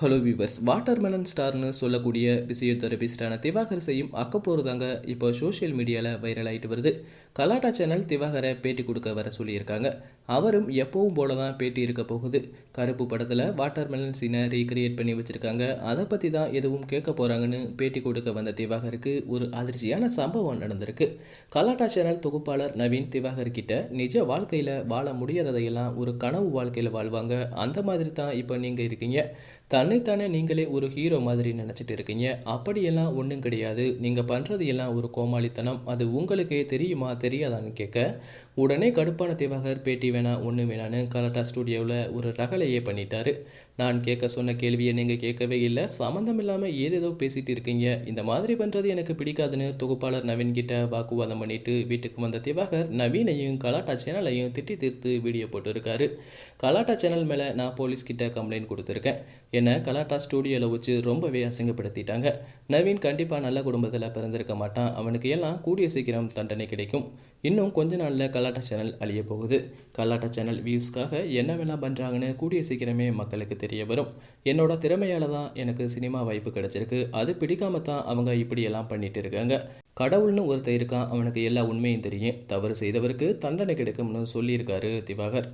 Hello viewers, watermelon ஸ்டார்னு சொல்லக்கூடிய பிசியோதெரபிஸ்டான திவாகர் செய்யும் அக்கப்போர் தாங்க இப்போ சோஷியல் மீடியாவில் வைரல் ஆகிட்டு வருது. கலாட்டா சேனல் திவாகரை பேட்டி கொடுக்க வர சொல்லியிருக்காங்க. அவரும் எப்பவும் போல தான் பேட்டி இருக்க போகுது. கருப்பு படத்தில் வாட்டர்மெலன் சீனை ரீக்ரியேட் பண்ணி வச்சுருக்காங்க. அதை பற்றி தான் எதுவும் கேட்க போகிறாங்கன்னு பேட்டி கொடுக்க வந்த திவாகருக்கு ஒரு அதிர்ச்சியான சம்பவம் நடந்திருக்கு. கலாட்டா சேனல் தொகுப்பாளர் நவீன் திவாகர் கிட்ட நிஜ வாழ்க்கையில் வாழ முடியாததையெல்லாம் ஒரு கனவு வாழ்க்கையில் வாழ்வாங்க, அந்த மாதிரி தான் இப்போ நீங்கள் இருக்கீங்க, தன்னைத்தானே நீங்களே ஒரு ஹீரோ மாதிரி நினச்சிட்டு இருக்கீங்க, அப்படியெல்லாம் ஒன்றும் கிடையாது, நீங்கள் பண்ணுறது எல்லாம் ஒரு கோமாளித்தனம், அது உங்களுக்கே தெரியுமா தெரியாதான்னு கேட்க உடனே கடுப்பான திவாகர் பேட்டி வேணாம் ஒன்று வேணான்னு கலாட்டா ஸ்டுடியோவில் ஒரு ரகலையே பண்ணிட்டாரு. நான் கேட்க சொன்ன கேள்வியை நீங்கள் கேட்கவே இல்லை, சம்மந்தம் இல்லாமல் ஏதேதோ பேசிகிட்டு இருக்கீங்க, இந்த மாதிரி பண்ணுறது எனக்கு பிடிக்காதுன்னு தொகுப்பாளர் நவீன் கிட்ட வாக்குவாதம் பண்ணிட்டு வீட்டுக்கு வந்த திவாகர் நவீனையும் கலாட்டா சேனலையும் திட்டி தீர்த்து வீடியோ போட்டுருக்காரு. கலாட்டா சேனல் மேலே நான் போலீஸ்கிட்ட கம்ப்ளைண்ட் கொடுத்துருக்கேன், என்னை கலாட்டா ஸ்டூடியோவில் வச்சு ரொம்பவே அசிங்கப்படுத்திட்டாங்க. நவீன் கண்டிப்பாக நல்ல குடும்பத்தில் பிறந்திருக்க மாட்டான், அவனுக்கு எல்லாம் கூடிய சீக்கிரம் தண்டனை கிடைக்கும். இன்னும் கொஞ்ச நாளில் கலாட்டா சேனல் அழிய போகுது. கலாட்டா சேனல் வியூஸ்க்காக என்ன வேணால் பண்ணுறாங்கன்னு கூடிய சீக்கிரமே மக்களுக்கு தெரிய வரும். என்னோட திறமையால் தான் எனக்கு சினிமா வாய்ப்பு கிடைச்சிருக்கு, அது பிடிக்காம தான் அவங்க இப்படியெல்லாம் பண்ணிட்டு இருக்காங்க. கடவுள்னு ஒருத்தர் இருக்கான், அவனுக்கு எல்லா உண்மையும் தெரியும், தவறு செய்தவருக்கு தண்டனை கிடைக்கும்னு சொல்லியிருக்காரு திவாகர்.